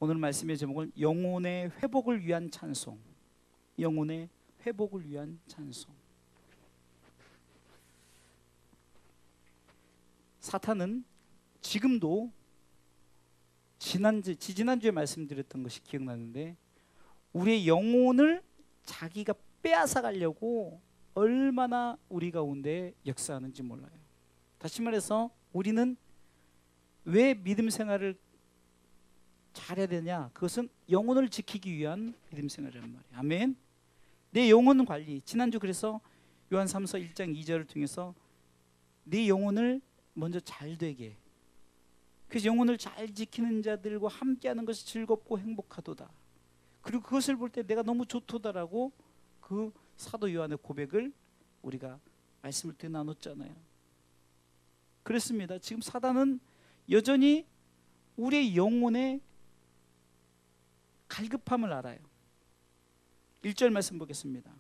오늘 말씀의 제목은 영혼의 회복을 위한 찬송. 영혼의 회복을 위한 찬송. 사탄은 지금도 지지난주에 말씀드렸던 것이 기억나는데 우리의 영혼을 자기가 빼앗아 가려고 얼마나 우리 가운데 역사하는지 몰라요. 다시 말해서 우리는 왜 믿음 생활을 잘해야 되냐? 그것은 영혼을 지키기 위한 믿음 생활이란 말이에요. 아멘. 내 영혼 관리. 지난주 그래서 요한 3서 1장 2절을 통해서 내 영혼을 먼저 잘 되게. 그래서 영혼을 잘 지키는 자들과 함께하는 것이 즐겁고 행복하도다. 그리고 그것을 볼 때 내가 너무 좋도다라고 그 사도 요한의 고백을 우리가 말씀을 때 나눴잖아요. 그렇습니다. 지금 사단은 여전히 우리의 영혼의 갈급함을 알아요. 1절 말씀 보겠습니다.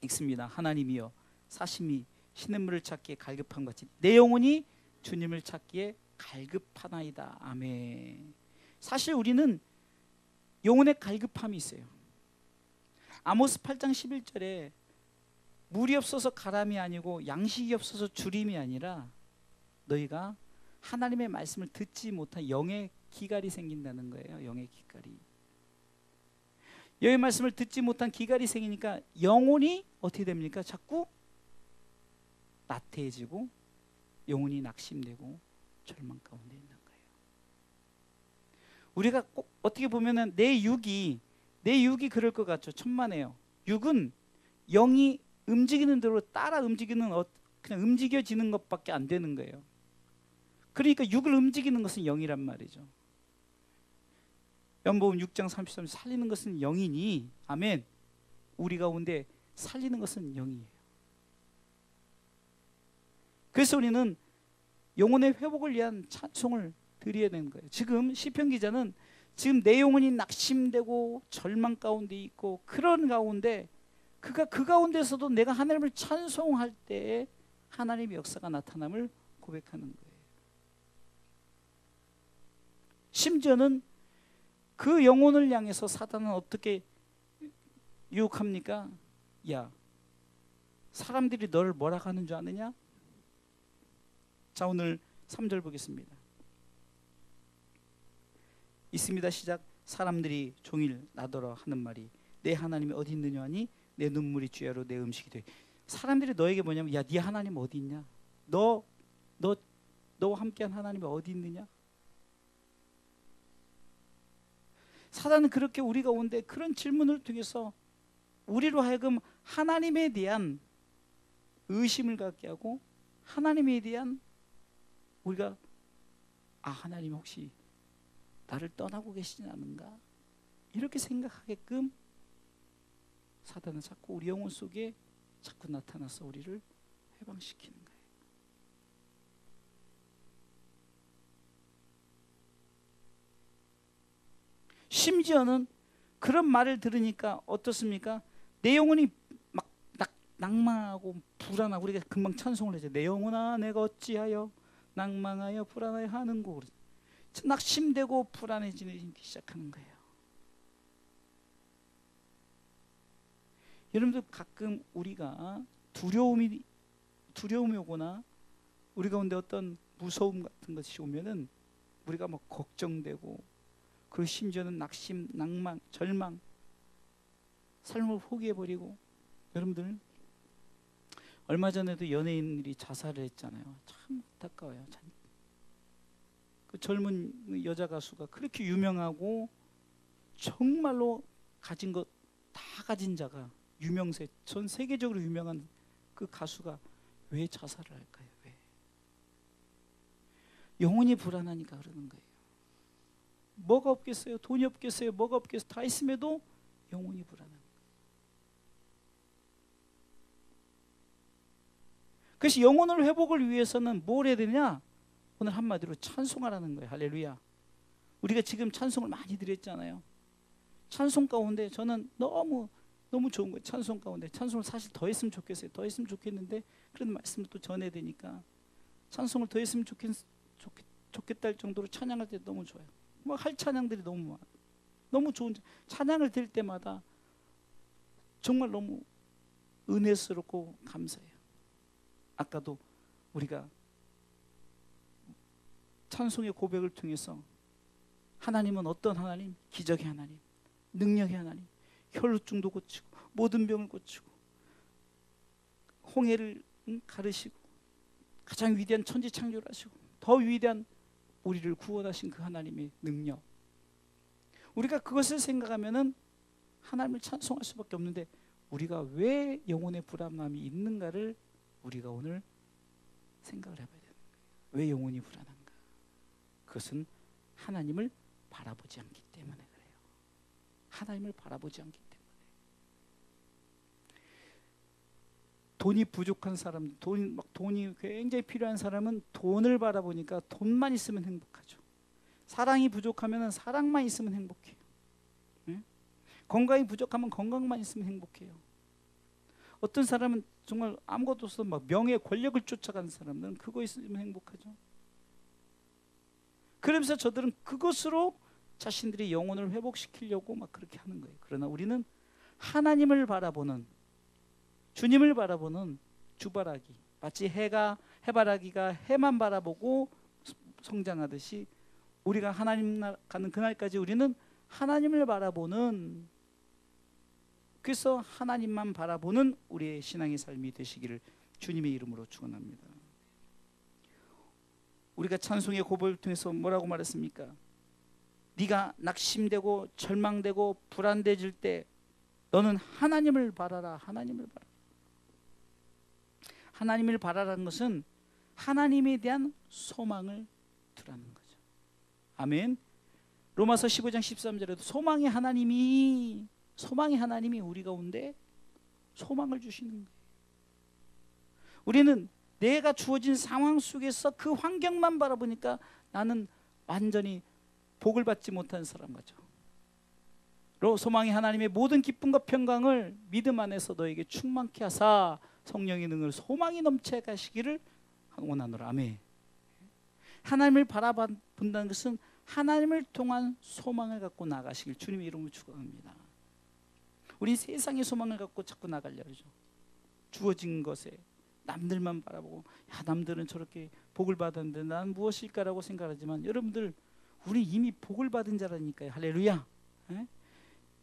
읽습니다. 하나님이여 사심이 시냇물을 찾기에 갈급한 같이 내 영혼이 주님을 찾기에 갈급하나이다. 아멘. 사실 우리는 영혼의 갈급함이 있어요. 아모스 8장 11절에 물이 없어서 가람이 아니고 양식이 없어서 주림이 아니라 너희가 하나님의 말씀을 듣지 못한 영의 기갈이 생긴다는 거예요. 영의 기갈이. 영의 말씀을 듣지 못한 기갈이 생기니까 영혼이 어떻게 됩니까? 자꾸 나태해지고 영혼이 낙심되고 절망 가운데 있는 거예요. 우리가 꼭 어떻게 보면은 내 육이 그럴 것 같죠. 천만에요. 육은 영이 움직이는 대로 따라 움직이는 그냥 움직여지는 것밖에 안 되는 거예요. 그러니까 육을 움직이는 것은 영이란 말이죠. 연복음 6장 33절 살리는 것은 영이니 아멘. 우리 가운데 살리는 것은 영이에요. 그래서 우리는 영혼의 회복을 위한 찬송을 드려야 되는 거예요. 지금 시편 기자는 지금 내 영혼이 낙심되고 절망 가운데 있고 그런 가운데 그가 그 가운데서도 내가 하나님을 찬송할 때에 하나님의 역사가 나타남을 고백하는 거예요. 심지어는 그 영혼을 향해서 사단은 어떻게 유혹합니까? 야, 사람들이 너를 뭐라 하는 줄 아느냐? 자, 오늘 3절 보겠습니다. 있습니다. 시작. 사람들이 종일 나더러 하는 말이 내 하나님이 어디 있느냐 하니 내 눈물이 주야로 내 음식이 돼. 사람들이 너에게 뭐냐면 야, 네 하나님 어디 있냐? 너와 함께한 하나님이 어디 있느냐? 사단은 그렇게 우리 가운데 그런 질문을 통해서 우리로 하여금 하나님에 대한 의심을 갖게 하고 하나님에 대한 우리가 하나님 혹시 나를 떠나고 계시지 않은가? 이렇게 생각하게끔 사단은 자꾸 우리 영혼 속에 자꾸 나타나서 우리를 해방시키는 거예요. 심지어는 그런 말을 들으니까 어떻습니까? 내 영혼이 막 낭망하고 불안하고 우리가 금방 찬송을 하죠. 내 영혼아 내가 어찌하여 낭망하여 불안하여 하는 거 낙심되고 불안해지기 시작하는 거예요. 여러분들 가끔 우리가 두려움이 오거나 우리 가운데 어떤 무서움 같은 것이 오면은 우리가 막 걱정되고 그리고 심지어는 낙심, 낭망, 절망, 삶을 포기해버리고 여러분들 얼마 전에도 연예인들이 자살을 했잖아요. 참 안타까워요. 그 젊은 여자 가수가 그렇게 유명하고 정말로 가진 것 다 가진 자가 유명세 전 세계적으로 유명한 그 가수가 왜 자살을 할까요? 왜? 영혼이 불안하니까 그러는 거예요. 뭐가 없겠어요? 돈이 없겠어요? 뭐가 없겠어요? 다 있음에도 영혼이 불안한 거예요. 그래서 영혼을 회복을 위해서는 뭘 해야 되냐? 오늘 한마디로 찬송하라는 거예요. 할렐루야. 우리가 지금 찬송을 많이 드렸잖아요. 찬송 가운데 저는 너무 좋은 거예요. 찬송 가운데 찬송을 사실 더 했으면 좋겠어요. 더 했으면 좋겠는데 그런 말씀을 또 전해야 되니까 찬송을 더 했으면 좋겠다 할 정도로 찬양할 때 너무 좋아요. 막 할 찬양들이 너무 많아. 너무 좋은 찬양을 드릴 때마다 정말 너무 은혜스럽고 감사해요. 아까도 우리가 찬송의 고백을 통해서 하나님은 어떤 하나님? 기적의 하나님, 능력의 하나님, 혈루증도 고치고 모든 병을 고치고 홍해를 가르시고 가장 위대한 천지창조를 하시고 더 위대한 우리를 구원하신 그 하나님의 능력, 우리가 그것을 생각하면은 하나님을 찬송할 수밖에 없는데, 우리가 왜 영혼의 불안함이 있는가를 우리가 오늘 생각을 해봐야 되는 거예요. 왜 영혼이 불안한가? 그것은 하나님을 바라보지 않기 때문에 그래요. 하나님을 바라보지 않기 때문에. 돈이 부족한 사람, 돈이 굉장히 필요한 사람은 돈을 바라보니까 돈만 있으면 행복하죠. 사랑이 부족하면 사랑만 있으면 행복해요. 네? 건강이 부족하면 건강만 있으면 행복해요. 어떤 사람은 정말 아무것도 없어 막 명예, 권력을 쫓아가는 사람들은 그거 있으면 행복하죠. 그러면서 저들은 그것으로 자신들의 영혼을 회복시키려고 막 그렇게 하는 거예요. 그러나 우리는 하나님을 바라보는, 주님을 바라보는 주바라기, 마치 해바라기가 해만 바라보고 성장하듯이 우리가 하나님 가는 그날까지 우리는 하나님을 바라보는, 그래서 하나님만 바라보는 우리의 신앙의 삶이 되시기를 주님의 이름으로 축원합니다. 우리가 찬송의 고백을 통해서 뭐라고 말했습니까? 네가 낙심되고 절망되고 불안해질 때 너는 하나님을 바라라. 하나님을 바라라. 하나님을 바라라는 것은 하나님에 대한 소망을 두라는 거죠. 아멘. 로마서 15장 13절에도 소망의 하나님이 우리 가운데 소망을 주시는 거예요. 우리는 내가 주어진 상황 속에서 그 환경만 바라보니까 나는 완전히 복을 받지 못한 사람 같죠. 소망의 하나님의 모든 기쁨과 평강을 믿음 안에서 너에게 충만케 하사 성령의 능을 소망이 넘쳐 가시기를 원하노라. 아멘. 하나님을 바라본다는 것은 하나님을 통한 소망을 갖고 나가시길 주님의 이름으로 축원합니다. 우리 세상의 소망을 갖고 자꾸 나가려고 하죠. 주어진 것에 남들만 바라보고, 야 남들은 저렇게 복을 받았는데 난 무엇일까라고 생각하지만, 여러분들 우리 이미 복을 받은 자라니까요. 할렐루야.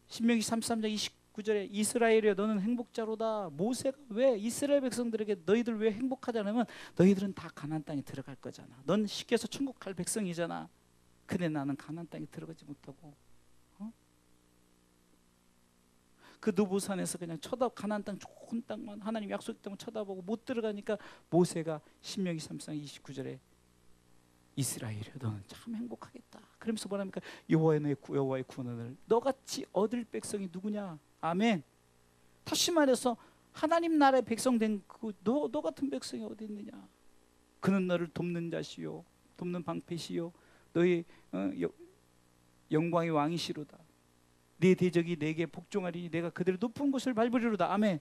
신명기 33장 29절에 이스라엘이여 너는 행복자로다. 모세가 왜 이스라엘 백성들에게 너희들 왜 행복하지 않으면 너희들은 다 가나안 땅에 들어갈 거잖아. 넌 쉽게 해서 천국 갈 백성이잖아. 근데 나는 가나안 땅에 들어가지 못하고 그 느보산에서 그냥 가나안 땅 좋은 땅만, 하나님 약속 땅만 쳐다보고 못 들어가니까 모세가 신명기 33장 29절에 이스라엘이여 너는 참 행복하겠다. 그러면서 뭐랍니까? 여호와의 구원을 너같이 얻을 백성이 누구냐? 아멘. 다시 말해서 하나님 나라의 백성 된 너 같은 백성이 어디 있느냐? 그는 너를 돕는 자시요 돕는 방패시요 너의 영광의 왕이시로다. 네 대적이 내게 복종하리니 내가 그들의 높은 곳을 밟으리로다. 아멘.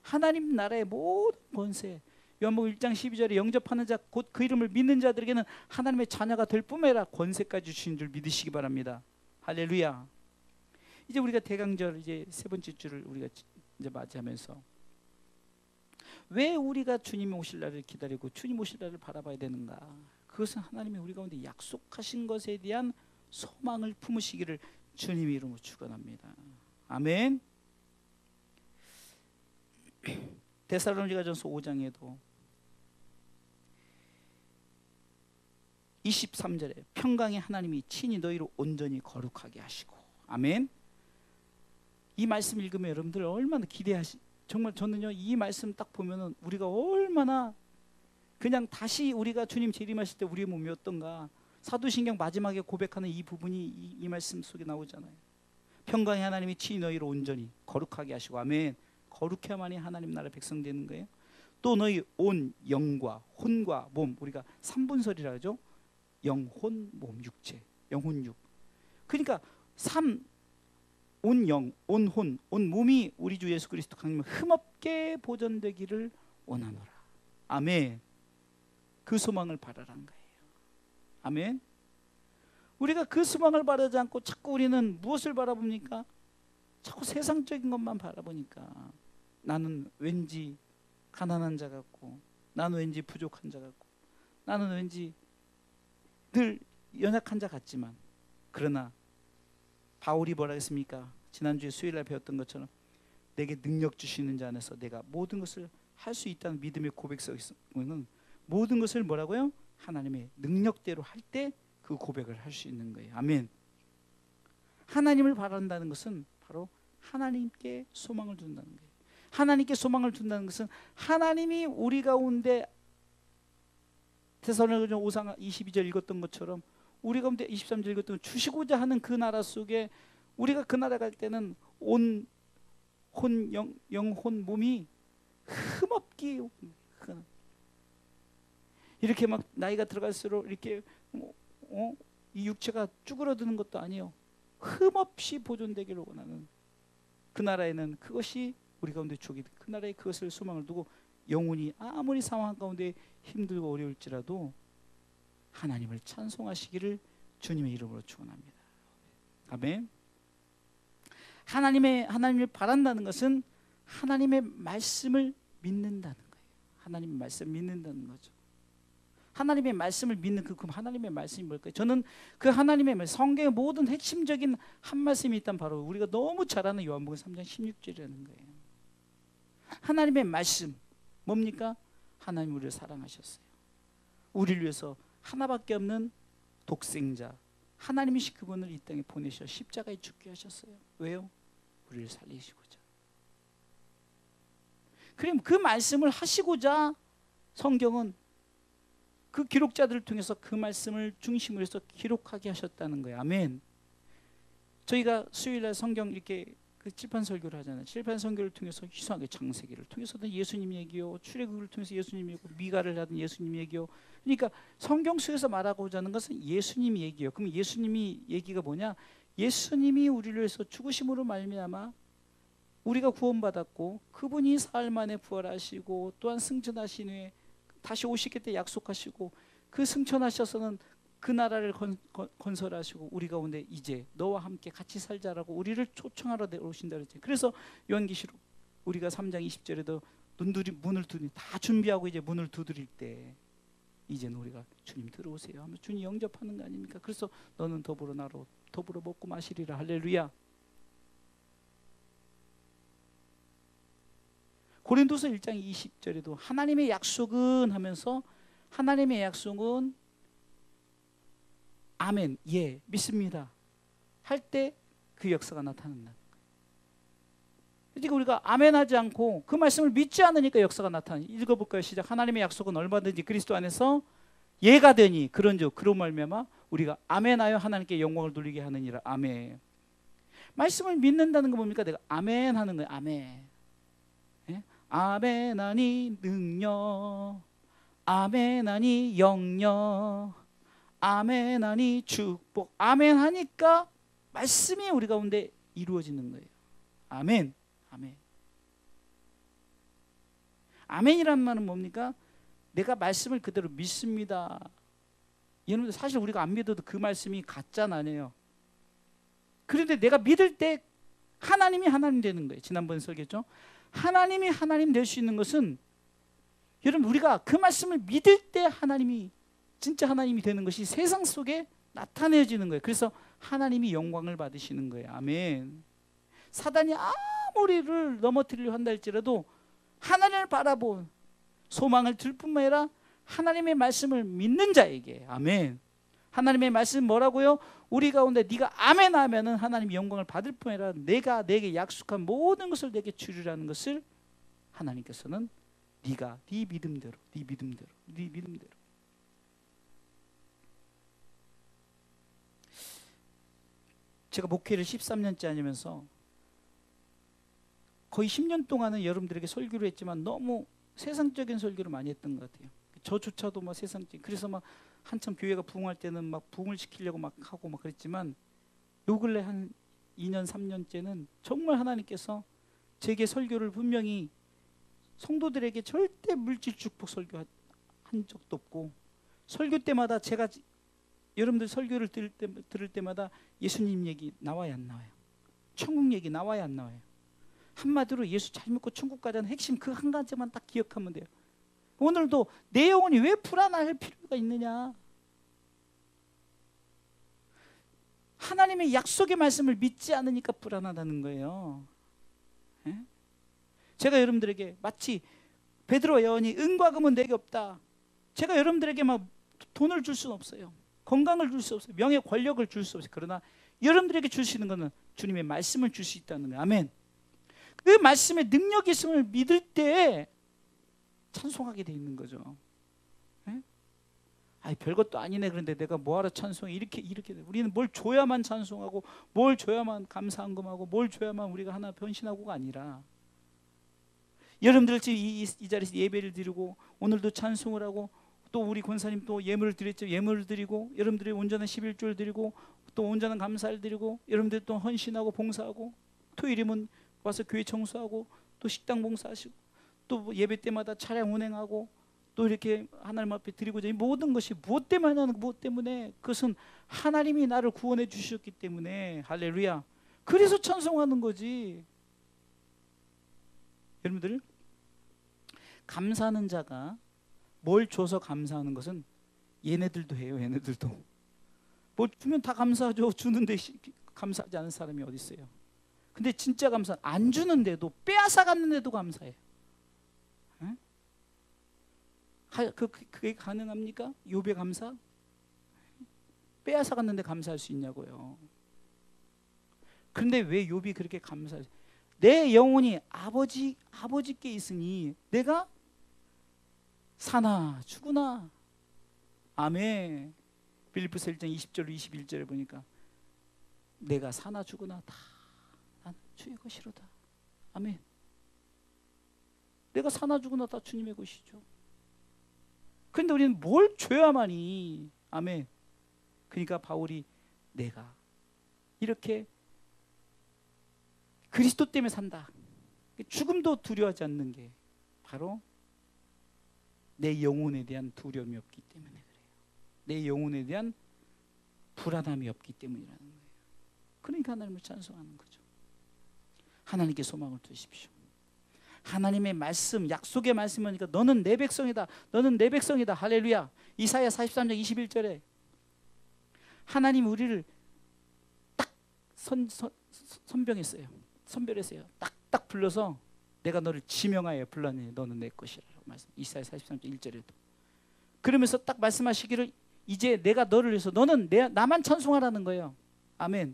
하나님 나라의 모든 권세, 요한복음 1장 12절에 영접하는 자 곧 그 이름을 믿는 자들에게는 하나님의 자녀가 될 뿐만 아니라 권세까지 주신 줄 믿으시기 바랍니다. 할렐루야. 이제 우리가 대강절 이제 세 번째 주를 우리가 이제 맞이하면서 왜 우리가 주님이 오실 날을 기다리고 주님 오실 날을 바라봐야 되는가? 그것은 하나님이 우리 가운데 약속하신 것에 대한 소망을 품으시기를 주님의 이름으로 축원합니다. 아멘. 데살로니가전서 5장에도 23절에 평강의 하나님이 친히 너희를 온전히 거룩하게 하시고. 아멘. 이 말씀 읽으면 여러분들 얼마나 정말 저는요 이 말씀 딱 보면은 우리가 얼마나 그냥 다시 우리가 주님 재림하실 때 우리의 몸이 어떤가, 사도신경 마지막에 고백하는 이 부분이 이 말씀 속에 나오잖아요. 평강의 하나님이 친히 너희를 온전히 거룩하게 하시고. 아멘. 거룩해야만이 하나님 나라 백성 되는 거예요. 또 너희 온 영과 혼과 몸, 우리가 삼분설이라 하죠. 영, 혼, 몸, 육체, 영혼, 육. 그러니까 온 영, 온 혼, 온 몸이 우리 주 예수 그리스도 강림 흠없게 보존되기를 원하노라. 아멘. 그 소망을 바라란 거예요. 아멘. 우리가 그 소망을 바라지 않고 자꾸 우리는 무엇을 바라봅니까? 자꾸 세상적인 것만 바라보니까 나는 왠지 가난한 자 같고, 나는 왠지 부족한 자 같고, 나는 왠지 늘 연약한 자 같지만, 그러나 바울이 뭐라 했습니까? 지난주에 수요일날 배웠던 것처럼 내게 능력 주시는 자 안에서 내가 모든 것을 할 수 있다는 믿음의 고백성은 모든 것을 뭐라고요? 하나님의 능력대로 할 때 그 고백을 할 수 있는 거예요. 아멘. 하나님을 바란다는 것은 바로 하나님께 소망을 둔다는 거예요. 하나님께 소망을 둔다는 것은 하나님이 우리 가운데 데살로니가서 5장 22절 읽었던 것처럼 우리 가운데 23절 읽었던 주시고자 하는 그 나라 속에 우리가 그 나라 갈 때는 온 영혼 몸이 흠없기, 이렇게 막 나이가 들어갈수록 이렇게 이 육체가 쭈그러드는 것도 아니에요. 흠없이 보존되기를 원하는 그 나라에는 그것이 우리 가운데 주기, 그 나라에 그것을 소망을 두고 영혼이 아무리 상황 가운데 힘들고 어려울지라도 하나님을 찬송하시기를 주님의 이름으로 축원합니다. 아멘. 하나님을 바란다는 것은 하나님의 말씀을 믿는다는 거예요. 하나님의 말씀을 믿는다는 거죠. 하나님의 말씀을 믿는 그 하나님의 말씀이 뭘까요? 저는 그 하나님의 말씀, 성경의 모든 핵심적인 한 말씀이 있다면 바로 우리가 너무 잘 아는 요한복음 3장 16절이라는 거예요. 하나님의 말씀 뭡니까? 하나님 우리를 사랑하셨어요. 우리를 위해서 하나밖에 없는 독생자 하나님이신 그분을 이 땅에 보내셔 십자가에 죽게 하셨어요. 왜요? 우리를 살리시고자. 그럼 그 말씀을 하시고자 성경은 그 기록자들을 통해서 그 말씀을 중심으로 해서 기록하게 하셨다는 거예요. 아멘. 저희가 수요일날 성경 이렇게 그 칠판 설교를 하잖아요. 칠판 설교를 통해서 희소하게 창세기를 통해서도 예수님 얘기요, 출애굽을 통해서 예수님 얘기고, 미가를 하든 예수님 얘기요. 그러니까 성경 속에서 말하고자 하는 것은 예수님 얘기요. 그럼 예수님이 얘기가 뭐냐? 예수님이 우리를 위해서 죽으심으로 말미암아 우리가 구원받았고, 그분이 사흘 만에 부활하시고 또한 승천하신 후에 다시 오시겠다 약속하시고, 그 승천하셔서는 그 나라를 건설하시고 우리 가운데 이제 너와 함께 같이 살자라고 우리를 초청하러 오신다 그랬죠. 그래서 요한계시록 우리가 3장 20절에도 문을 두드리 다 준비하고 이제 문을 두드릴 때 이제는 우리가 주님 들어오세요 하면 주님 영접하는 거 아닙니까? 그래서 너는 더불어 나로 더불어 먹고 마시리라. 할렐루야. 고린도서 1장 20절에도 하나님의 약속은 하면서 하나님의 약속은 아멘, 예, 믿습니다 할 때 그 역사가 나타난다. 그러니까 우리가 아멘 하지 않고 그 말씀을 믿지 않으니까 역사가 나타나요. 읽어볼까요? 시작. 하나님의 약속은 얼마든지 그리스도 안에서 예가 되니 그런즉 그로 말미암아 우리가 아멘하여 하나님께 영광을 돌리게 하느니라. 아멘. 말씀을 믿는다는 거 뭡니까? 내가 아멘 하는 거예요. 아멘. 예? 아멘하니 능력, 아멘하니 영력, 아멘하니 축복. 아멘하니까 말씀이 우리 가운데 이루어지는 거예요. 아멘. 아멘. 아멘이란 말은 뭡니까? 내가 말씀을 그대로 믿습니다. 여러분들 사실 우리가 안 믿어도 그 말씀이 가짜는 아니에요. 그런데 내가 믿을 때 하나님이 하나님 되는 거예요. 지난번에 설교했죠. 하나님이 하나님 될 수 있는 것은 여러분 우리가 그 말씀을 믿을 때 하나님이 진짜 하나님이 되는 것이 세상 속에 나타내지는 거예요. 그래서 하나님이 영광을 받으시는 거예요. 아멘. 사단이 아무리를 넘어뜨리려 한다 할지라도 하나님을 바라본 소망을 들 뿐만 아니라 하나님의 말씀을 믿는 자에게 아멘. 하나님의 말씀 뭐라고요? 우리 가운데 네가 아멘 하면은 하나님이 영광을 받을 뿐 아니라 내가 내게 약속한 모든 것을 내게 주리라는 것을 하나님께서는 네가 네 믿음대로 네 믿음대로 네 믿음대로. 제가 목회를 13년째 하면서 거의 10년 동안은 여러분들에게 설교를 했지만 너무 세상적인 설교를 많이 했던 것 같아요. 저조차도 막 세상적인, 그래서 막 한참 교회가 부흥할 때는 막 부흥을 시키려고 막 하고 막 그랬지만 요 근래 한 2년 3년째는 정말 하나님께서 제게 설교를 분명히 성도들에게 절대 물질 축복 설교 한 적도 없고 설교 때마다 제가 여러분들 설교를 들을 때마다 예수님 얘기 나와요, 안 나와요? 천국 얘기 나와요, 안 나와요? 한마디로 예수 잘 믿고 천국 가자는 핵심 그 한 가지만 딱 기억하면 돼요. 오늘도 내 영혼이 왜 불안할 필요가 있느냐? 하나님의 약속의 말씀을 믿지 않으니까 불안하다는 거예요. 예? 제가 여러분들에게 마치 베드로 여인이 은과 금은 내게 없다. 제가 여러분들에게 막 돈을 줄 수는 없어요. 건강을 줄 수 없어요. 명예, 권력을 줄 수 없어요. 그러나 여러분들에게 줄 수 있는 것은 주님의 말씀을 줄 수 있다는 거예요. 아멘. 그 말씀의 능력이 있음을 믿을 때 찬송하게 돼 있는 거죠. 예? 아이, 별것도 아니네. 그런데 내가 뭐하러 찬송해? 이렇게 돼. 우리는 뭘 줘야만 찬송하고, 뭘 줘야만 감사한금하고, 뭘 줘야만 우리가 하나 변신하고가 아니라, 여러분들 지금 이 자리에서 예배를 드리고 오늘도 찬송을 하고, 또 우리 권사님 또 예물을 드렸죠. 예물을 드리고, 여러분들이 온전한 11조를 드리고, 또 온전한 감사를 드리고, 여러분들 또 헌신하고 봉사하고, 토요일이면 와서 교회 청소하고, 또 식당 봉사하시고, 또 예배 때마다 차량 운행하고, 또 이렇게 하나님 앞에 드리고자, 이 모든 것이 무엇 때문에 하는, 무엇 때문에? 그것은 하나님이 나를 구원해 주셨기 때문에. 할렐루야. 그래서 찬송하는 거지. 여러분들, 감사하는 자가 뭘 줘서 감사하는 것은 얘네들도 해요. 얘네들도 뭐 주면 다 감사하죠. 주는데 감사하지 않은 사람이 어디 있어요? 근데 진짜 감사, 안 주는데도 빼앗아 갔는데도 감사해요. 에? 그게 가능합니까? 욥의 감사? 빼앗아 갔는데 감사할 수 있냐고요. 그런데 왜 욥이 그렇게 감사해요? 내 영혼이 아버지께 있으니 내가 사나 죽으나. 아멘. 빌립보서 1장 20절 21절에 보니까 내가 사나 죽으나 다 난 주의 것이로다. 아멘. 내가 사나 죽으나 다 주님의 것이죠. 그런데 우리는 뭘 줘야만이. 아멘. 그러니까 바울이 내가 이렇게 그리스도 때문에 산다. 죽음도 두려워하지 않는 게 바로 내 영혼에 대한 두려움이 없기 때문에 그래요. 내 영혼에 대한 불안함이 없기 때문이라는 거예요. 그러니까 하나님을 찬송하는 거죠. 하나님께 소망을 두십시오. 하나님의 말씀, 약속의 말씀이니까 너는 내 백성이다. 너는 내 백성이다. 할렐루야. 이사야 43장 21절에 하나님 우리를 딱 선별했어요. 딱딱 불러서 내가 너를 지명하여 불렀니 너는 내 것이라고 말씀. 이사야 43장 1절에도. 그러면서 딱 말씀하시기를 이제 내가 너를 위해서 너는 나만 찬송하라는 거예요. 아멘.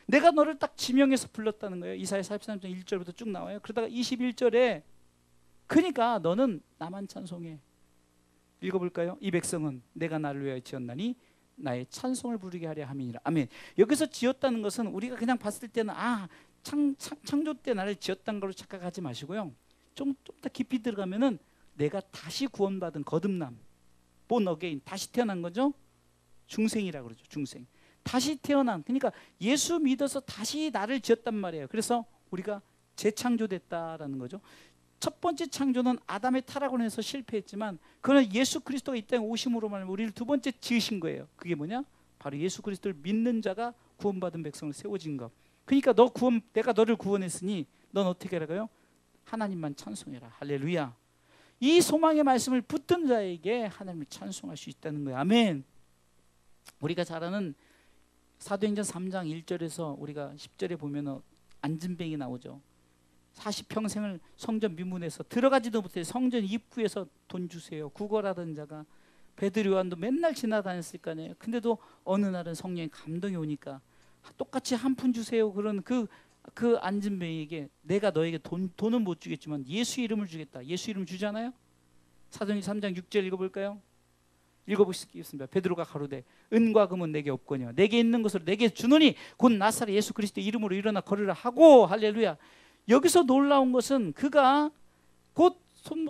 내가 너를 딱 지명해서 불렀다는 거예요. 이사야 43장 1절부터 쭉 나와요. 그러다가 21절에 그러니까 너는 나만 찬송해. 읽어볼까요? 이 백성은 내가 나를 위하여 지었나니 나의 찬송을 부르게 하려 함이니라. 아멘. 여기서 지었다는 것은 우리가 그냥 봤을 때는 창조 때 나를 지었다는 걸로 착각하지 마시고요. 좀 더 깊이 들어가면은 내가 다시 구원받은 거듭남, born again, 다시 태어난 거죠. 중생이라고 그러죠. 중생. 다시 태어난, 그러니까 예수 믿어서 다시 나를 지었단 말이에요. 그래서 우리가 재창조됐다라는 거죠. 첫 번째 창조는 아담의 타락으로 해서 실패했지만 그는 예수 그리스도가 이 땅에 오심으로 말하면 우리를 두 번째 지으신 거예요. 그게 뭐냐? 바로 예수 그리스도를 믿는 자가 구원받은 백성을 세워진 것. 그러니까 내가 너를 구원했으니 넌 어떻게 하라고요? 하나님만 찬송해라. 할렐루야. 이 소망의 말씀을 붙든 자에게 하나님을 찬송할 수 있다는 거예요. 아멘. 우리가 잘 아는 사도행전 3장 1절에서 우리가 10절에 보면 안진뱅이 나오죠. 40평생을 성전 미문에서 들어가지도 못해 성전 입구에서 돈 주세요 구걸하던 자가 베드로 요한도 맨날 지나다녔을 거 아니에요. 근데도 어느 날은 성령의 감동이 오니까 똑같이 한 푼 주세요 그런 그 안진뱅이에게 내가 너에게 돈은 못 주겠지만 예수 이름을 주겠다. 예수 이름 주잖아요. 사도행전 3장 6절 읽어볼까요? 읽어보시겠습니다. 베드로가 가로되 은과 금은 내게 없거니와 내게 있는 것으로 내게 주노니 곧 나사렛 예수 그리스도의 이름으로 일어나 걸으라 하고. 할렐루야. 여기서 놀라운 것은 그가 곧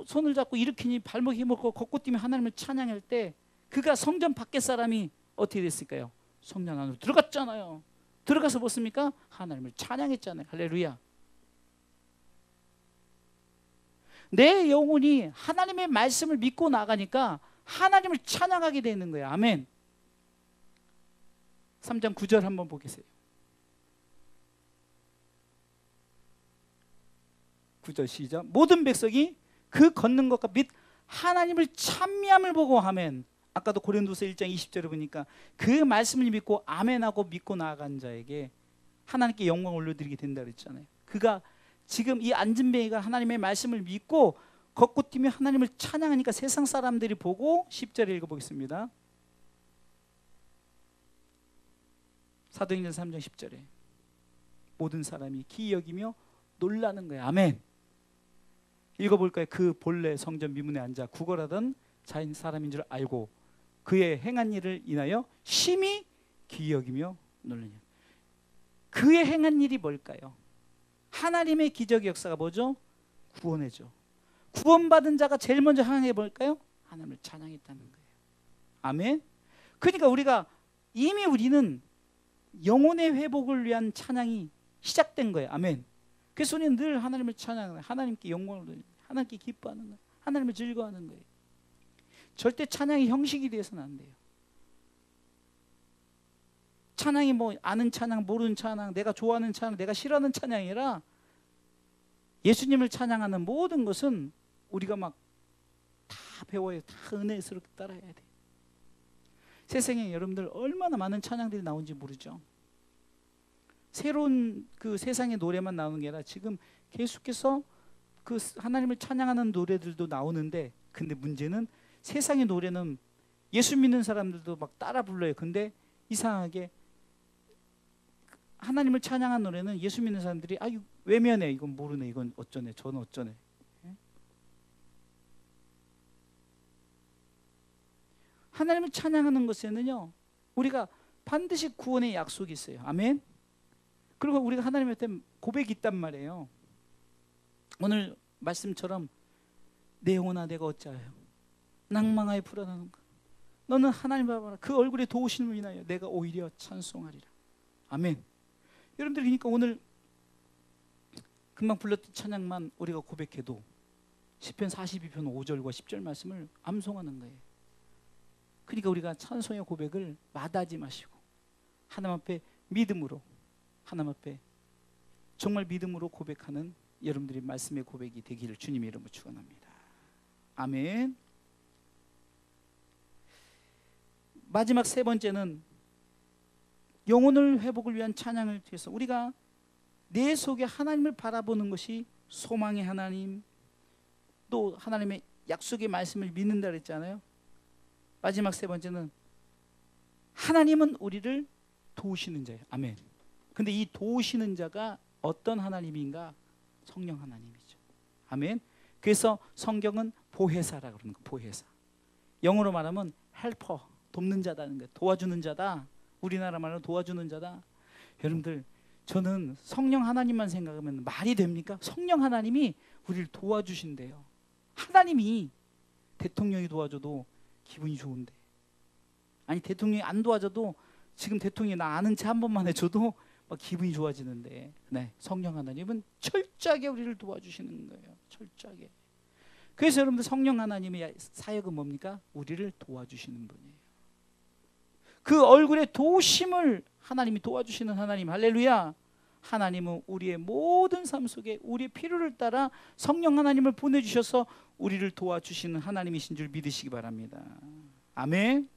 손을 잡고 일으키니 발목이 힘없고 걷고 뛰며 하나님을 찬양할 때 그가 성전 밖에 사람이 어떻게 됐을까요? 성전 안으로 들어갔잖아요. 들어가서 뭐습니까? 하나님을 찬양했잖아요. 할렐루야. 내 영혼이 하나님의 말씀을 믿고 나가니까 하나님을 찬양하게 되는 거예요. 아멘. 3장 9절 한번 보겠어요. 9절 시작. 모든 백성이 그 걷는 것과 및 하나님을 찬미함을 보고 아멘. 아까도 고린도서 1장 20절에 보니까 그 말씀을 믿고 아멘하고 믿고 나아간 자에게 하나님께 영광을 올려드리게 된다 그랬잖아요. 그가 지금 이 안진뱅이가 하나님의 말씀을 믿고 걷고 뛰며 하나님을 찬양하니까 세상 사람들이 보고 10절에 읽어보겠습니다. 사도행전 3장 10절에 모든 사람이 기이 여기며 놀라는 거예요. 아멘. 읽어볼까요? 그 본래 성전 미문에 앉아 구걸하던 자인 사람인 줄 알고 그의 행한 일을 인하여 심히 기이 여기며 놀라냐. 그의 행한 일이 뭘까요? 하나님의 기적의 역사가 뭐죠? 구원해줘. 구원받은 자가 제일 먼저 향해 볼까요? 하나님을 찬양했다는 거예요. 아멘. 그러니까 우리가 이미 우리는 영혼의 회복을 위한 찬양이 시작된 거예요. 아멘. 그래서 우리는 늘 하나님을 찬양하는, 하나님께 영광을 돌리는, 하나님께 기뻐하는 거예요. 하나님을 즐거워하는 거예요. 절대 찬양이 형식이 되어서는 안 돼요. 찬양이 뭐 아는 찬양, 모르는 찬양, 내가 좋아하는 찬양, 내가 싫어하는 찬양이 아니라 예수님을 찬양하는 모든 것은 우리가 막 다 배워야, 다 은혜스럽게 따라야 돼. 세상에 여러분들 얼마나 많은 찬양들이 나온지 모르죠. 새로운 그 세상의 노래만 나오는 게 아니라 지금 계속해서 그 하나님을 찬양하는 노래들도 나오는데, 근데 문제는 세상의 노래는 예수 믿는 사람들도 막 따라 불러요. 근데 이상하게 하나님을 찬양한 노래는 예수 믿는 사람들이 아유 외면해, 이건 모르네, 이건 어쩌네, 저는 어쩌네. 하나님을 찬양하는 것에는요 우리가 반드시 구원의 약속이 있어요. 아멘. 그리고 우리가 하나님한테 고백이 있단 말이에요. 오늘 말씀처럼 내 영혼아 내가 어찌하여 낭망하여 불안하는가. 너는 하나님 봐라, 그 얼굴에 도우심을 인하여 내가 오히려 찬송하리라. 아멘. 여러분들, 그러니까 오늘 금방 불렀던 찬양만 우리가 고백해도 시편 42편 5절과 10절 말씀을 암송하는 거예요. 그러니까 우리가 찬송의 고백을 마다하지 마시고 하나님 앞에 믿음으로, 하나님 앞에 정말 믿음으로 고백하는 여러분들이 말씀의 고백이 되기를 주님의 이름으로 축원합니다. 아멘. 마지막 세 번째는 영혼을 회복을 위한 찬양을 위해서 우리가 내 속에 하나님을 바라보는 것이 소망의 하나님, 또 하나님의 약속의 말씀을 믿는다 그랬잖아요. 마지막 세 번째는 하나님은 우리를 도우시는 자예요. 아멘. 근데 이 도우시는 자가 어떤 하나님인가? 성령 하나님이죠. 아멘. 그래서 성경은 보혜사라고 그러는 거예요. 보혜사. 영어로 말하면 헬퍼, 돕는 자다는 거예요. 도와주는 자다. 우리나라 말로 도와주는 자다. 여러분들, 저는 성령 하나님만 생각하면 말이 됩니까? 성령 하나님이 우리를 도와주신대요. 하나님이 대통령이 도와줘도 기분이 좋은데, 아니 대통령이 안 도와줘도 지금 대통령이 나 아는 체 한 번만 해줘도 막 기분이 좋아지는데, 네, 성령 하나님은 철저하게 우리를 도와주시는 거예요. 철저하게. 그래서 여러분들 성령 하나님의 사역은 뭡니까? 우리를 도와주시는 분이에요. 그 얼굴에 도우심을 하나님이 도와주시는 하나님, 할렐루야. 하나님은 우리의 모든 삶 속에 우리의 필요를 따라 성령 하나님을 보내주셔서 우리를 도와주시는 하나님이신 줄 믿으시기 바랍니다. 아멘.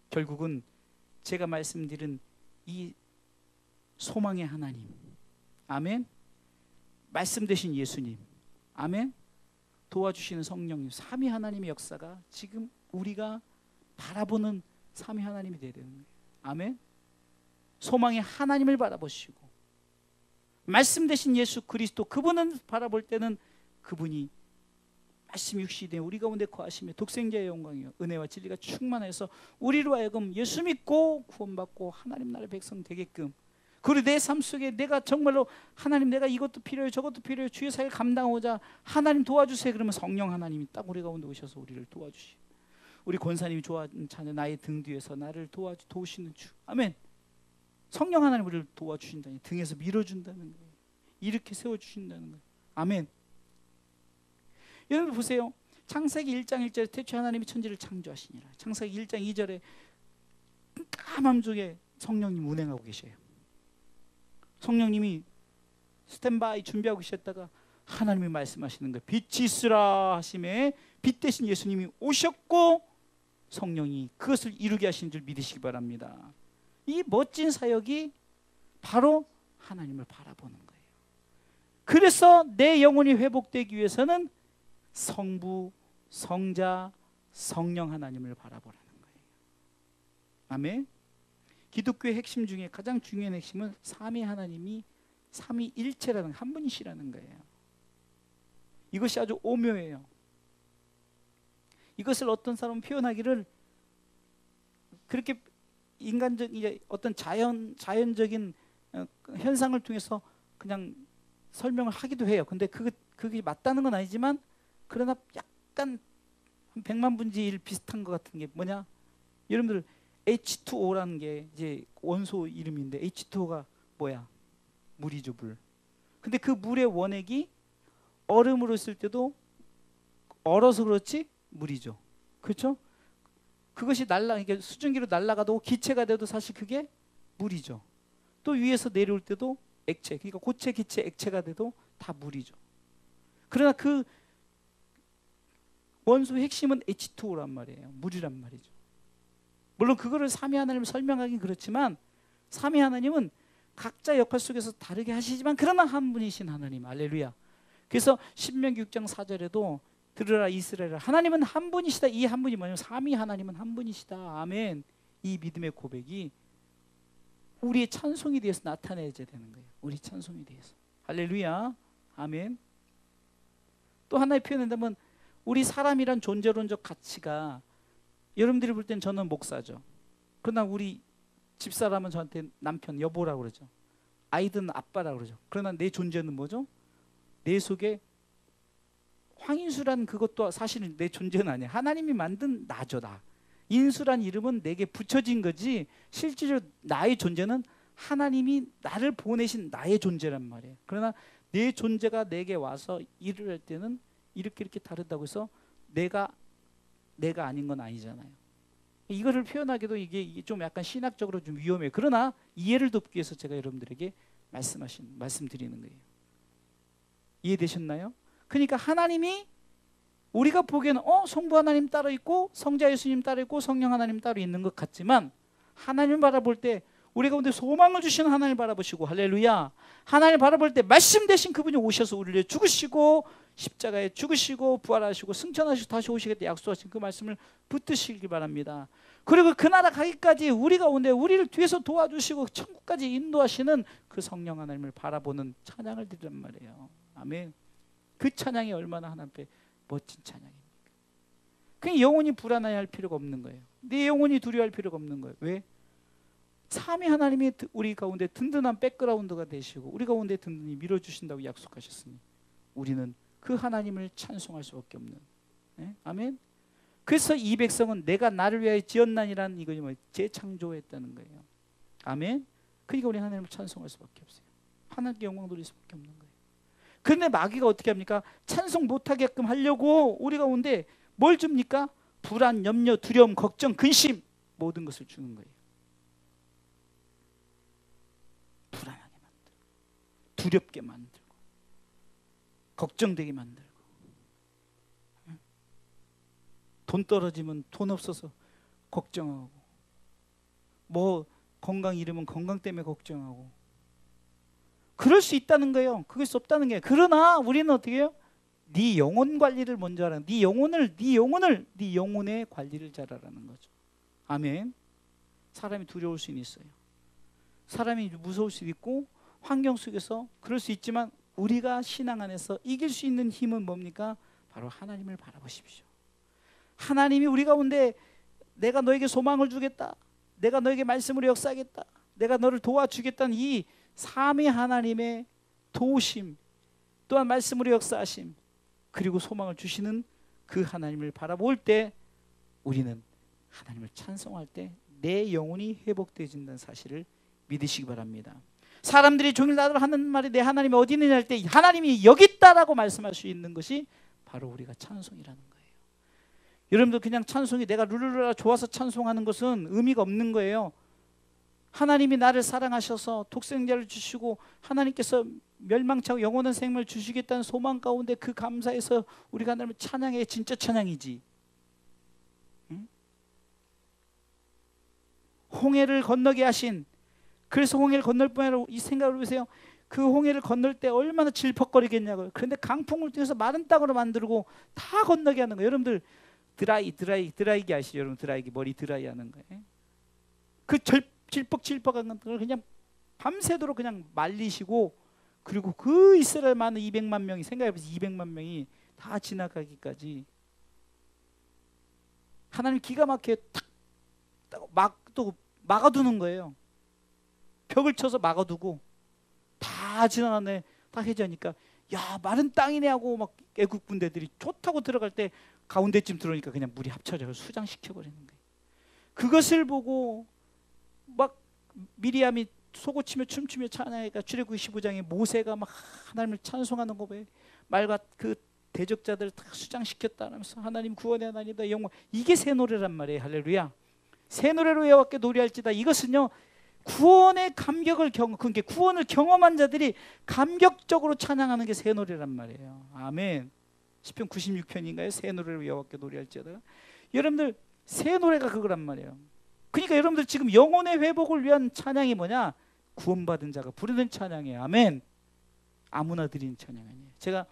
결국은 제가 말씀드린 이 소망의 하나님, 아멘, 말씀 되신 예수님, 아멘, 도와주시는 성령님, 삼위 하나님의 역사가 지금 우리가 바라보는 삼위 하나님이 되야 되는 거예요. 아멘. 소망의 하나님을 바라보시고 말씀 되신 예수 그리스도, 그분은 바라볼 때는 그분이 말씀 육신이 되어 우리 가운데 거하시며 독생자의 영광이요 은혜와 진리가 충만해서 우리로 하여금 예수 믿고 구원받고 하나님 나라의 백성 되게끔, 그리고 내 삶 속에 내가 정말로 하나님 내가 이것도 필요해요 저것도 필요해요 주의 사역을 감당하고자 하나님 도와주세요. 그러면 성령 하나님이 딱 우리 가운데 오셔서 우리를 도와주시. 우리 권사님이 좋아하는 찬양, 나의 등 뒤에서 나를 도우시는 주. 아멘. 성령 하나님 우리를 도와주신다니, 등에서 밀어준다는 거예요. 이렇게 세워주신다는 거예요. 아멘. 여러분 보세요. 창세기 1장 1절에 태초에 하나님이 천지를 창조하시니라. 창세기 1장 2절에 까만 중에 성령님 운행하고 계셔요. 성령님이 스탠바이 준비하고 계셨다가 하나님이 말씀하시는 거예요. 빛이 있으라 하심에 빛 대신 예수님이 오셨고 성령이 그것을 이루게 하신 줄 믿으시기 바랍니다. 이 멋진 사역이 바로 하나님을 바라보는 거예요. 그래서 내 영혼이 회복되기 위해서는 성부, 성자, 성령 하나님을 바라보라는 거예요. 아멘. 기독교의 핵심 중에 가장 중요한 핵심은 삼위 하나님이 삼위일체라는 한 분이시라는 거예요. 이것이 아주 오묘해요. 이것을 어떤 사람은 표현하기를 그렇게 인간적인 어떤 자연적인 현상을 통해서 그냥 설명을 하기도 해요. 근데 그게 맞다는 건 아니지만 그러나 약간 한 100만 분의 1 비슷한 것 같은 게 뭐냐? 여러분들 H2O라는 게 이제 원소 이름인데 H2O가 뭐야? 물이죠, 물. 근데 그 물의 원액이 얼음으로 있을 때도 얼어서 그렇지 물이죠. 그렇죠? 그것이 이게 수증기로 날아가도 기체가 돼도 사실 그게 물이죠. 또 위에서 내려올 때도 액체, 그러니까 고체, 기체, 액체가 돼도 다 물이죠. 그러나 그 원소의 핵심은 H2O란 말이에요. 물이란 말이죠. 물론 그거를 삼위 하나님을 설명하긴 그렇지만 삼위 하나님은 각자 역할 속에서 다르게 하시지만 그러나 한 분이신 하나님. 할렐루야. 그래서 신명기 6장 4절에도 들으라 이스라엘아 하나님은 한 분이시다. 이 한 분이 뭐냐면 삼위 하나님은 한 분이시다. 아멘. 이 믿음의 고백이 우리의 찬송이 되어서 나타내야 되는 거예요. 우리 찬송이 되어서. 할렐루야. 아멘. 또 하나의 표현한다면 우리 사람이란 존재론적 가치가 여러분들이 볼 땐 저는 목사죠. 그러나 우리 집사람은 저한테 남편, 여보라고 그러죠. 아이들은 아빠라고 그러죠. 그러나 내 존재는 뭐죠? 내 속에 황인수란 그것도 사실은 내 존재는 아니야. 하나님이 만든 나죠, 나. 인수란 이름은 내게 붙여진 거지 실제로 나의 존재는 하나님이 나를 보내신 나의 존재란 말이에요. 그러나 내 존재가 내게 와서 일을 할 때는 이렇게 다르다고 해서 내가 아닌 건 아니잖아요. 이거를 표현하기도 이게 좀 약간 신학적으로 좀 위험해요. 그러나 이해를 돕기 위해서 제가 여러분들에게 말씀드리는 거예요. 이해되셨나요? 그러니까 하나님이 우리가 보기에는 성부 하나님 따로 있고 성자 예수님 따로 있고 성령 하나님 따로 있는 것 같지만 하나님을 바라볼 때 우리 가운데 소망을 주시는 하나님을 바라보시고 할렐루야. 하나님을 바라볼 때 말씀 대신 그분이 오셔서 우리를 죽으시고 십자가에 죽으시고 부활하시고 승천하시고 다시 오시겠다 약속하신 그 말씀을 붙드시기 바랍니다. 그리고 그 나라 가기까지 우리 가운데 우리를 뒤에서 도와주시고 천국까지 인도하시는 그 성령 하나님을 바라보는 찬양을 드리란 말이에요. 아멘. 그 찬양이 얼마나 하나님 앞에 멋진 찬양입니까? 그냥 영혼이 불안해할 필요가 없는 거예요. 내 영혼이 두려워할 필요가 없는 거예요. 왜? 삼위 하나님이 우리 가운데 든든한 백그라운드가 되시고 우리 가운데 든든히 밀어주신다고 약속하셨으니 우리는 그 하나님을 찬송할 수밖에 없는. 네? 아멘. 그래서 이 백성은 내가 나를 위하여 지었나니라는 이것이 뭐 재창조했다는 거예요. 아멘. 그러니까 우리 하나님을 찬송할 수밖에 없어요. 하나님께 영광 돌릴 수밖에 없는 거예요. 그런데 마귀가 어떻게 합니까? 찬송 못하게끔 하려고 우리 가운데 뭘 줍니까? 불안, 염려, 두려움, 걱정, 근심 모든 것을 주는 거예요. 불안하게 만들고 두렵게 만들고 걱정되게 만들고 돈 떨어지면 돈 없어서 걱정하고 뭐 건강 잃으면 건강 때문에 걱정하고 그럴 수 있다는 거예요. 그럴 수 없다는 거예요. 그러나 우리는 어떻게 해요? 네 영혼 관리를 먼저 하라는 네 영혼의 관리를 잘하라는 거죠. 아멘. 사람이 두려울 수는 있어요. 사람이 무서울 수도 있고 환경 속에서 그럴 수 있지만 우리가 신앙 안에서 이길 수 있는 힘은 뭡니까? 바로 하나님을 바라보십시오. 하나님이 우리 가운데 내가 너에게 소망을 주겠다. 내가 너에게 말씀으로 역사하겠다. 내가 너를 도와주겠다는 이 삼위 하나님의 도우심 또한 말씀으로 역사하심 그리고 소망을 주시는 그 하나님을 바라볼 때 우리는 하나님을 찬송할 때 내 영혼이 회복되어진다는 사실을 믿으시기 바랍니다. 사람들이 종일 나더러 하는 말이 내 하나님이 어디 있느냐 할 때 하나님이 여기 있다라고 말씀할 수 있는 것이 바로 우리가 찬송이라는 거예요. 여러분들 그냥 찬송이 내가 룰루라 좋아서 찬송하는 것은 의미가 없는 거예요. 하나님이 나를 사랑하셔서 독생자를 주시고 하나님께서 멸망치 않고 영원한 생명을 주시겠다는 소망 가운데 그 감사에서 우리가 하나님을 찬양해. 진짜 찬양이지. 응? 홍해를 건너게 하신, 그래서 홍해를 건널 뿐 아니라 이 생각을 해보세요. 그 홍해를 건널 때 얼마나 질퍽거리겠냐고요. 그런데 강풍을 통해서 마른 땅으로 만들고 다 건너게 하는 거예요. 여러분들 드라이기 아시죠? 여러분 드라이기, 머리 드라이 하는 거예요. 그 질퍽질퍽한 걸 그냥 밤새도록 그냥 말리시고, 그리고 그 이스라엘 많은 200만 명이, 생각해보세요. 200만 명이 다 지나가기까지 하나님 기가 막히게 또 막아두는 거예요. 벽을 쳐서 막아두고 다 지나가네. 다 해제하니까 야 마른 땅이네 하고 막 애국 군대들이 좋다고 들어갈 때 가운데쯤 들어오니까 그냥 물이 합쳐져서 수장시켜버리는 거예요. 그것을 보고 막 미리암이 속옷치며 춤추며 찬양하니까 출애굽기 15장에 모세가 막 하나님을 찬송하는 거 봐. 말과 그 대적자들을 다 수장시켰다 하면서 하나님 구원의 하나님이다 영광. 이게 새 노래란 말이에요. 할렐루야. 새 노래로 여호와께 노래할지다. 이것은요 구원의 감격을 그러니까 구원을 경험한 자들이 감격적으로 찬양하는 게 새 노래란 말이에요. 아멘. 시편 96편인가요? 새 노래로 여호와께 노래할지어다. 여러분들 새 노래가 그거란 말이에요. 그러니까 여러분들 지금 영혼의 회복을 위한 찬양이 뭐냐? 구원받은 자가 부르는 찬양이에요. 아멘. 아무나 드리는 찬양 아니에요. 제가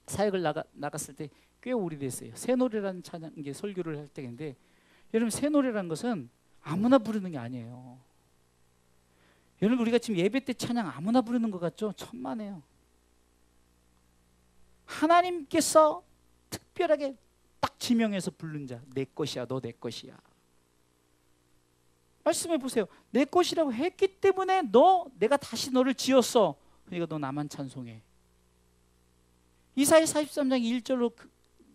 사역을 나갔을 때 꽤 오래됐어요. 새 노래라는 찬양, 이게 설교를 할 때인데, 여러분 새 노래라는 것은 아무나 부르는 게 아니에요. 여러분 우리가 지금 예배 때 찬양 아무나 부르는 것 같죠? 천만에요. 하나님께서 특별하게 딱 지명해서 부른 자. 내 것이야, 너 내 것이야. 말씀해 보세요. 내 것이라고 했기 때문에 내가 다시 너를 지었어. 그러니까 너 나만 찬송해. 이사야 43장 1절로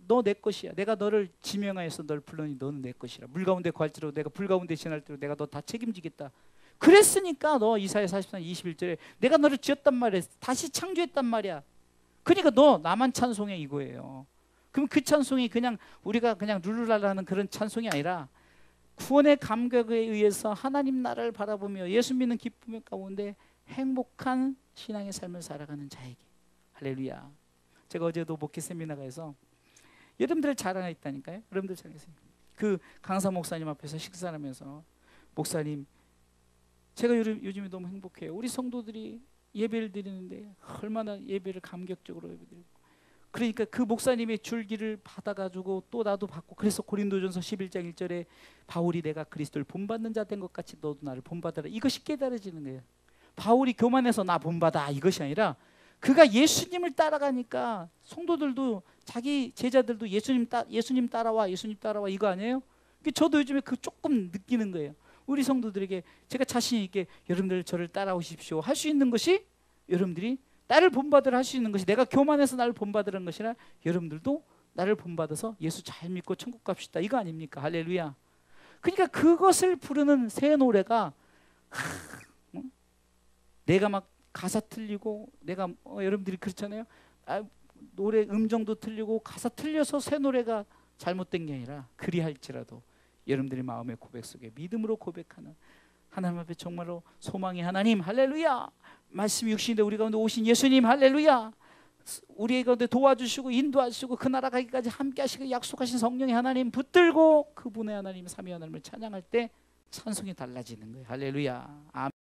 너 내 것이야. 내가 너를 지명하여서 너를 불러니 너는 내 것이라. 물 가운데 구할지라도 내가 불 가운데 지날지라도 내가 너 다 책임지겠다. 그랬으니까 너 이사야 43장 21절에 내가 너를 지었단 말이야. 다시 창조했단 말이야. 그러니까 너 나만 찬송해 이거예요. 그럼 그 찬송이 그냥 우리가 그냥 룰루랄라 하는 그런 찬송이 아니라 구원의 감격에 의해서 하나님 나라를 바라보며 예수 믿는 기쁨의 가운데 행복한 신앙의 삶을 살아가는 자에게. 할렐루야. 제가 어제도 목회 세미나가에서 여러분들 자랑했다니까요. 여러분들 자랑했어요. 그 강사 목사님 앞에서 식사를 하면서 목사님 제가 요즘에 너무 행복해요. 우리 성도들이 예배를 드리는데 얼마나 예배를 감격적으로 예배드리고, 그러니까 그 목사님의 줄기를 받아가지고 또 나도 받고, 그래서 고린도전서 11장 1절에 바울이 내가 그리스도를 본받는 자 된 것 같이 너도 나를 본받아라. 이것이 깨달아지는 거예요. 바울이 교만해서 나 본받아 이것이 아니라 그가 예수님을 따라가니까 성도들도 자기 제자들도 예수님 따라와 이거 아니에요? 저도 요즘에 그 조금 느끼는 거예요. 우리 성도들에게 제가 자신 있게 여러분들 저를 따라오십시오 할 수 있는 것이, 여러분들이 나를 본받으라 할 수 있는 것이, 내가 교만해서 나를 본받으라는 것이라 여러분들도 나를 본받아서 예수 잘 믿고 천국 갑시다 이거 아닙니까? 할렐루야. 그러니까 그것을 부르는 새 노래가 내가 막 가사 틀리고 내가 여러분들이 그렇잖아요. 노래 음정도 틀리고 가사 틀려서 새 노래가 잘못된 게 아니라 그리할지라도 여러분들의 마음의 고백 속에 믿음으로 고백하는 하나님 앞에 정말로 소망의 하나님 할렐루야. 말씀이 육신인데 우리 가운데 오신 예수님 할렐루야. 우리 가운데 도와주시고 인도하시고 그 나라 가기까지 함께 하시고 약속하신 성령의 하나님 붙들고 그분의 하나님 삼위 하나님을 찬양할 때 찬송이 달라지는 거예요. 할렐루야. 아멘.